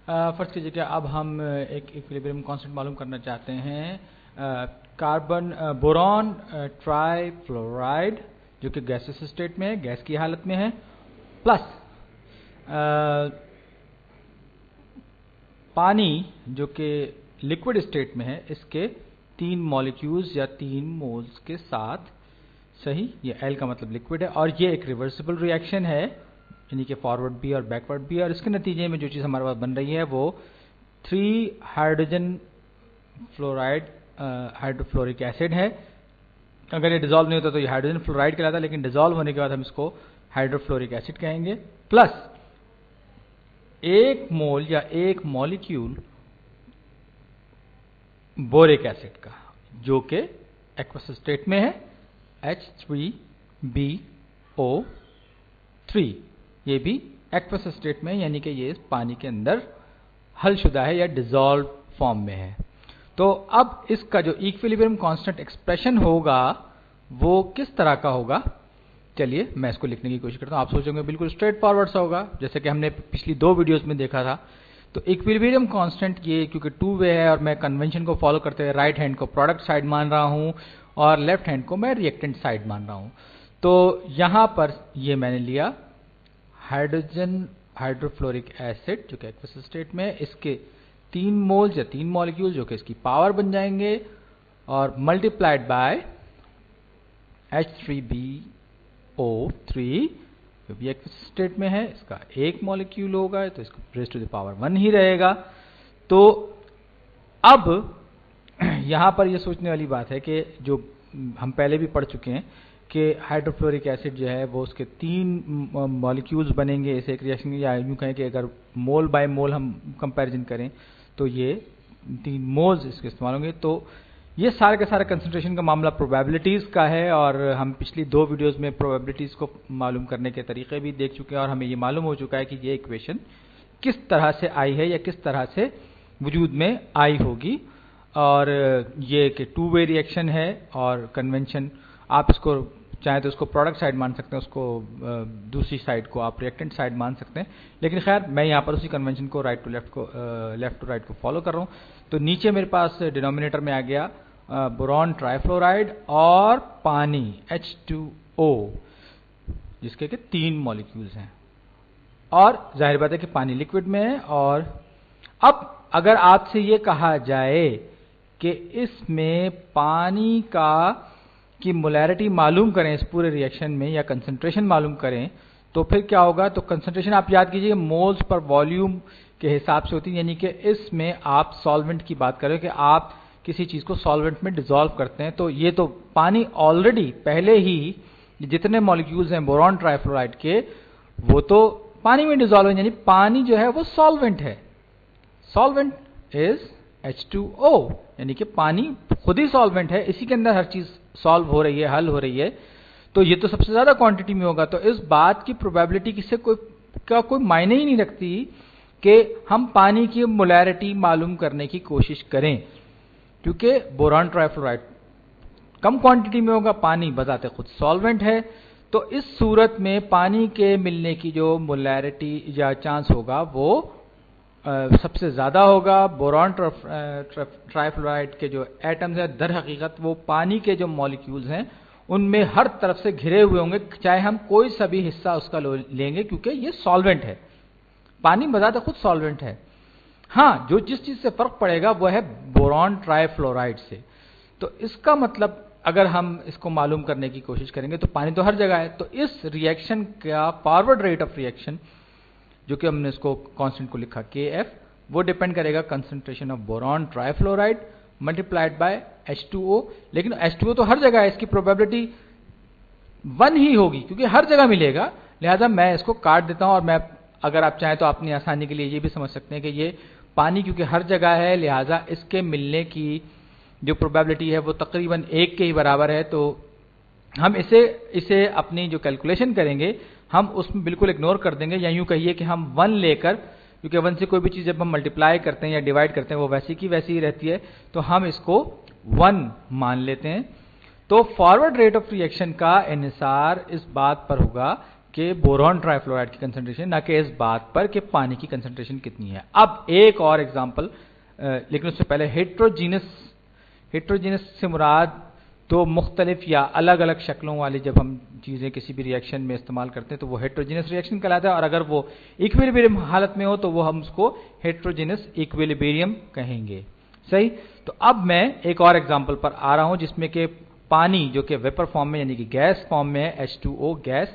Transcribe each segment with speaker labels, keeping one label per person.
Speaker 1: First कीजिए कि अब हम एक इक्विलिब्रियम कांस्टेंट मालूम करना चाहते हैं कार्बन बोरॉन ट्राइफ्लोराइड जो कि गैसियस स्टेट में है, गैस की हालत में है, प्लस पानी जो कि लिक्विड स्टेट में है, इसके 3 मॉलिक्यूल्स या 3 मोल्स के साथ। सही, ये L का मतलब लिक्विड है और ये एक रिवर्सिबल रिएक्शन है, यानी कि फॉरवर्ड भी और बैकवर्ड भी। और इसके नतीजे में जो चीज़ हमारे पास बन रही है वो 3 हाइड्रोजन फ्लोराइड हाइड्रोफ्लोरिक एसिड है। अगर ये डिजॉल्व नहीं होता तो ये हाइड्रोजन फ्लोराइड कहलाता, लेकिन डिजॉल्व होने के बाद हम इसको हाइड्रोफ्लोरिक एसिड कहेंगे। प्लस 1 मोल या 1 मॉलिक्यूल बोरिक एसिड का जो कि एक्वस स्टेट में है, H3BO3। ये भी एक्वस स्टेट में, यानी कि ये पानी के अंदर हलशुदा है या डिजॉल्व फॉर्म में है। तो अब इसका जो इक्विलिब्रियम कांस्टेंट एक्सप्रेशन होगा वो किस तरह का होगा, चलिए मैं इसको लिखने की कोशिश करता हूं। आप सोचेंगे बिल्कुल स्ट्रेट फॉरवर्ड सा होगा, जैसे कि हमने पिछली 2 वीडियोस में देखा था। तो इक्विलिब्रियम कांस्टेंट ये क्योंकि 2 वे है और मैं कन्वेंशन को फॉलो करते हुए राइट हैंड को प्रोडक्ट साइड मान रहा हूं और लेफ्ट हैंड को मैं रिएक्टेंट साइड मान रहा हूं। तो यहां पर ये मैंने लिया हाइड्रोजन हाइड्रोफ्लोरिक एसिड जो कि एक्वस स्टेट में है, इसके 3 मोल्स या 3 मॉलिक्यूल जो कि इसकी पावर बन जाएंगे और मल्टीप्लाइड बाय H3BO3 जो भी एक्वस स्टेट में है, इसका 1 मॉलिक्यूल होगा तो इसका रेज़ टू द पावर 1 ही रहेगा। तो अब यहां पर यह सोचने वाली बात है कि जो हम पहले भी पढ़ चुके हैं कि हाइड्रोफ्लोरिक एसिड जो है वो उसके 3 मॉलिक्यूल्स बनेंगे इस एक रिएक्शन में, या यूं कहें कि अगर मोल बाय मोल हम कंपैरिजन करें तो ये 3 मोल्स इसके इस्तेमाल होंगे। तो ये सारे का सारा कंसंट्रेशन का मामला प्रोबेबिलिटीज़ का है और हम पिछली 2 वीडियोस में प्रोबेबिलिटीज़ को मालूम करने के तरीके भी देख चुके हैं और हमें ये मालूम हो चुका है कि ये इक्वेशन किस तरह से आई है या किस तरह से वजूद में आई होगी। और ये कि 2 वे रिएक्शन है और कन्वेंशन, आप इसको चाहें तो उसको प्रोडक्ट साइड मान सकते हैं, उसको दूसरी साइड को आप रिएक्टेंट साइड मान सकते हैं, लेकिन खैर मैं यहाँ पर उसी कन्वेंशन को लेफ्ट टू राइट को फॉलो कर रहा हूँ। तो नीचे मेरे पास डिनोमिनेटर में आ गया बोरॉन ट्राइफ्लोराइड और पानी H2O जिसके के 3 मॉलिक्यूल्स हैं, और जाहिर बात है कि पानी लिक्विड में है। और अब अगर आपसे ये कहा जाए कि इसमें पानी की मोलैरिटी मालूम करें इस पूरे रिएक्शन में या कंसंट्रेशन मालूम करें, तो फिर क्या होगा। तो कंसंट्रेशन आप याद कीजिए मोल्स पर वॉल्यूम के हिसाब से होती है, यानी कि इसमें आप सॉल्वेंट की बात करें कि आप किसी चीज को सॉल्वेंट में डिसॉल्व करते हैं, तो ये तो पानी ऑलरेडी पहले ही जितने मॉलिक्यूल्स हैं बोरॉन ट्राइफ्लोराइड के वो तो पानी में डिसॉल्व है, यानी पानी जो है वो सॉल्वेंट है। सॉल्वेंट इज H2O, यानी कि पानी खुद ही सॉल्वेंट है, इसी के अंदर हर चीज सॉल्व हो रही है, हल हो रही है। तो ये तो सबसे ज्यादा क्वांटिटी में होगा। तो इस बात की प्रोबेबिलिटी किससे कोई मायने ही नहीं रखती कि हम पानी की मोलैरिटी मालूम करने की कोशिश करें, क्योंकि बोरॉन ट्राइफ्लोराइड कम क्वांटिटी में होगा, पानी बजाते खुद सॉल्वेंट है। तो इस सूरत में पानी के मिलने की जो मोलैरिटी या चांस होगा वो सबसे ज्यादा होगा। बोरॉन ट्राइफ्लोराइड के जो एटम्स हैं दर हकीकत वो पानी के जो मॉलिक्यूल्स हैं उनमें हर तरफ से घिरे हुए होंगे, चाहे हम कोई सा भी हिस्सा उसका लेंगे, क्योंकि ये सॉल्वेंट है, पानी बजाते खुद सॉल्वेंट है। हाँ, जो जिस चीज से फर्क पड़ेगा वो है बोरॉन ट्राइफ्लोराइड से। तो इसका मतलब अगर हम इसको मालूम करने की कोशिश करेंगे तो पानी तो हर जगह है। तो इस रिएक्शन का फॉरवर्ड रेट ऑफ रिएक्शन जो कि हमने इसको कांस्टेंट को लिखा KF, वो डिपेंड करेगा concentration of boron trifluoride multiplied by H2O। लेकिन H2O तो हर जगह है, इसकी प्रोबेबिलिटी 1 ही होगी क्योंकि हर जगह मिलेगा। लिहाजा मैं इसको काट देता हूं और मैं, अगर आप चाहें तो अपनी आसानी के लिए ये भी समझ सकते हैं कि ये पानी क्योंकि हर जगह है, लिहाजा इसके मिलने की जो प्रोबेबिलिटी है वो तकरीबन 1 के ही बराबर है। तो हम इसे अपनी जो कैलकुलेशन करेंगे हम उसमें बिल्कुल इग्नोर कर देंगे, या यूं कहिए कि हम 1 लेकर, क्योंकि 1 से कोई भी चीज जब हम मल्टीप्लाई करते हैं या डिवाइड करते हैं वो वैसी की वैसी ही रहती है, तो हम इसको 1 मान लेते हैं। तो फॉरवर्ड रेट ऑफ रिएक्शन का इन्हिसार इस बात पर होगा कि बोरॉन ट्राइफ्लोराइड की कंसंट्रेशन, ना कि इस बात पर कि पानी की कंसंट्रेशन कितनी है। अब एक और एग्जांपल, लेकिन उससे पहले हेट्रोजीनस से मुराद तो मुख्तलिफ या अलग अलग शक्लों वाली जब हम चीज़ें किसी भी रिएक्शन में इस्तेमाल करते हैं तो वो हेट्रोजीनस रिएक्शन कहलाता है, और अगर वो इक्विलिब्रियम हालत में हो तो वो हम उसको हेट्रोजीनस इक्विलिब्रियम कहेंगे। सही। तो अब मैं एक और एग्जांपल पर आ रहा हूं जिसमें कि पानी जो कि वेपर फॉर्म में यानी कि गैस फॉर्म में है, H2O गैस,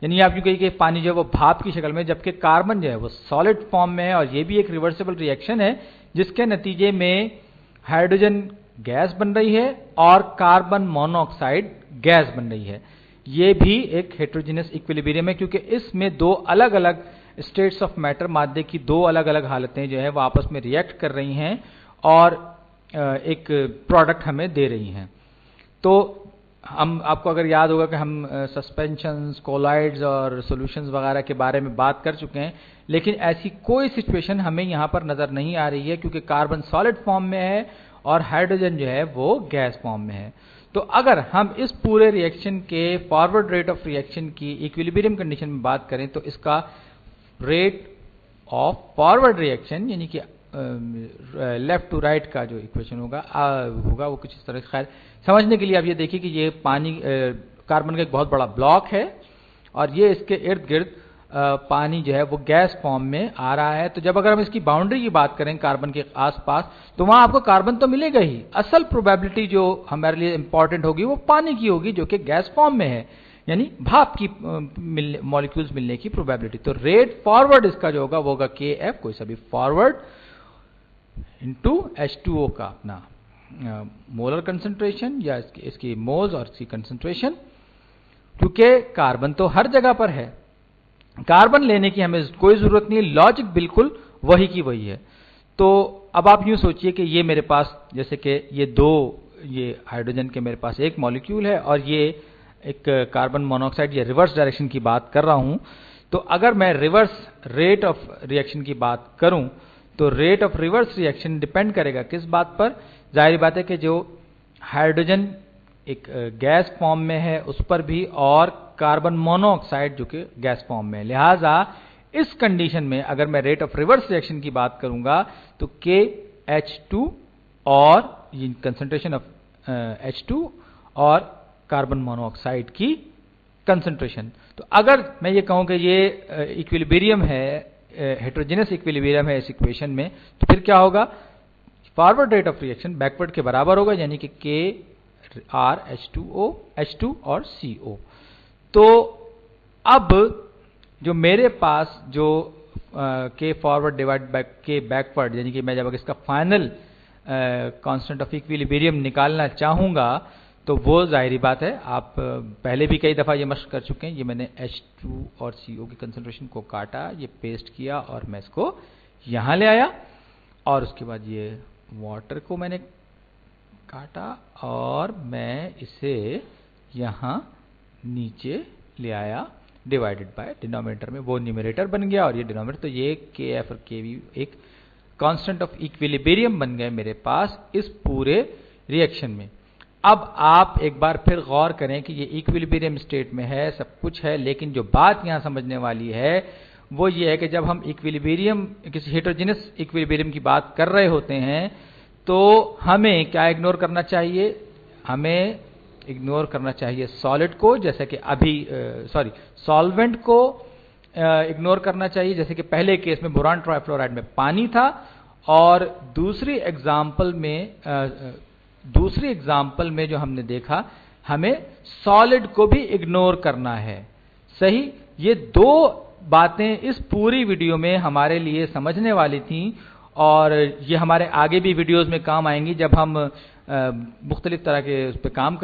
Speaker 1: यानी आप यूं कहिए कि पानी जो है वो भाप की शक्ल में, जबकि कार्बन जो है वो सॉलिड फॉर्म में है, और ये भी एक रिवर्सिबल रिएक्शन है जिसके नतीजे में हाइड्रोजन गैस बन रही है और कार्बन मोनोऑक्साइड गैस बन रही है। ये भी एक हेट्रोजीनस इक्विलिब्रियम है, क्योंकि इसमें दो अलग अलग स्टेट्स ऑफ मैटर, मादे की दो अलग अलग हालतें जो है वो आपस में रिएक्ट कर रही हैं और एक प्रोडक्ट हमें दे रही हैं। तो हम, आपको अगर याद होगा कि हम सस्पेंशंस, कोलाइड्स और सॉल्यूशंस वगैरह के बारे में बात कर चुके हैं, लेकिन ऐसी कोई सिचुएशन हमें यहां पर नजर नहीं आ रही है क्योंकि कार्बन सॉलिड फॉर्म में है और हाइड्रोजन जो है वो गैस फॉर्म में है। तो अगर हम इस पूरे रिएक्शन के फॉरवर्ड रेट ऑफ रिएक्शन की इक्विलिब्रियम कंडीशन में बात करें तो इसका रेट ऑफ फॉरवर्ड रिएक्शन यानी कि लेफ्ट टू राइट का जो इक्वेशन होगा वो कुछ इस तरह। खैर, समझने के लिए आप ये देखिए कि ये पानी कार्बन का एक बहुत बड़ा ब्लॉक है और ये इसके इर्द गिर्द पानी जो है वो गैस फॉर्म में आ रहा है। तो जब अगर हम इसकी बाउंड्री की बात करें कार्बन के आसपास, तो वहां आपको कार्बन तो मिलेगा ही, असल प्रोबेबिलिटी जो हमारे लिए इंपॉर्टेंट होगी वो पानी की होगी जो कि गैस फॉर्म में है, यानी भाप की मॉलिक्यूल्स मिलने की प्रोबेबिलिटी। तो रेट फॉरवर्ड इसका जो होगा वो होगा KF, कोई सा भी फॉरवर्ड इंटू H2O का अपना मोलर कंसंट्रेशन या इसकी मोल्स और इसकी कंसंट्रेशन, क्योंकि कार्बन तो हर जगह पर है, कार्बन लेने की हमें कोई जरूरत नहीं, लॉजिक बिल्कुल वही की वही है। तो अब आप यूं सोचिए कि ये मेरे पास, जैसे कि ये हाइड्रोजन के मेरे पास एक मॉलिक्यूल है और ये एक कार्बन मोनोऑक्साइड या रिवर्स डायरेक्शन की बात कर रहा हूं। तो अगर मैं रिवर्स रेट ऑफ रिएक्शन की बात करूं तो rate of reverse reaction depend करेगा किस बात पर? जाहिर बात है कि जो हाइड्रोजन एक गैस फॉर्म में है उस पर भी, और कार्बन मोनोऑक्साइड जो कि गैस फॉर्म में है। लिहाजा इस कंडीशन में अगर मैं रेट ऑफ रिवर्स रिएक्शन की बात करूंगा तो KH2 और कंसंट्रेशन ऑफ H2 और कार्बन मोनोऑक्साइड की कंसंट्रेशन। तो अगर मैं ये कहूं कि ये इक्विलिब्रियम है, हेट्रोजीनस इक्विलिब्रियम है इस इक्वेशन में, तो फिर क्या होगा? Forward rate of reaction backward के बराबर होगा, यानी कि KR H2 और CO। तो अब जो मेरे पास जो K forward divide by K backward, यानी कि मैं जब इसका फाइनल कांस्टेंट ऑफ इक्विलिब्रियम निकालना चाहूंगा तो वो जाहिर बात है, आप पहले भी कई दफा ये मश्क कर चुके हैं। ये मैंने H2 और CO की कंसंट्रेशन को काटा, ये पेस्ट किया और मैं इसको यहां ले आया, और उसके बाद ये वाटर को मैंने काटा और मैं इसे यहां नीचे ले आया, डिवाइडेड बाय डिनोमिनेटर में, वो न्यूमरेटर बन गया और ये डिनोमिनेटर। तो ये KF और KB एक कांस्टेंट ऑफ इक्विलिब्रियम बन गए मेरे पास इस पूरे रिएक्शन में। अब आप एक बार फिर गौर करें कि ये इक्विलिब्रियम स्टेट में है, सब कुछ है, लेकिन जो बात यहां समझने वाली है वो ये है कि जब हम इक्विलिब्रियम, किसी हेट्रोजीनस इक्विलिब्रियम की बात कर रहे होते हैं तो हमें क्या इग्नोर करना चाहिए? हमें इग्नोर करना चाहिए सॉलिड को, जैसे कि सॉल्वेंट को इग्नोर करना चाहिए, जैसे कि पहले केस में बोरान ट्राइफ्लोराइड में पानी था, और दूसरी एग्जाम्पल में जो हमने देखा हमें सॉलिड को भी इग्नोर करना है। सही। ये दो बातें इस पूरी वीडियो में हमारे लिए समझने वाली थी और ये हमारे आगे भी वीडियोस में काम आएंगी जब हम मुख्तलिफ तरह के उस पर काम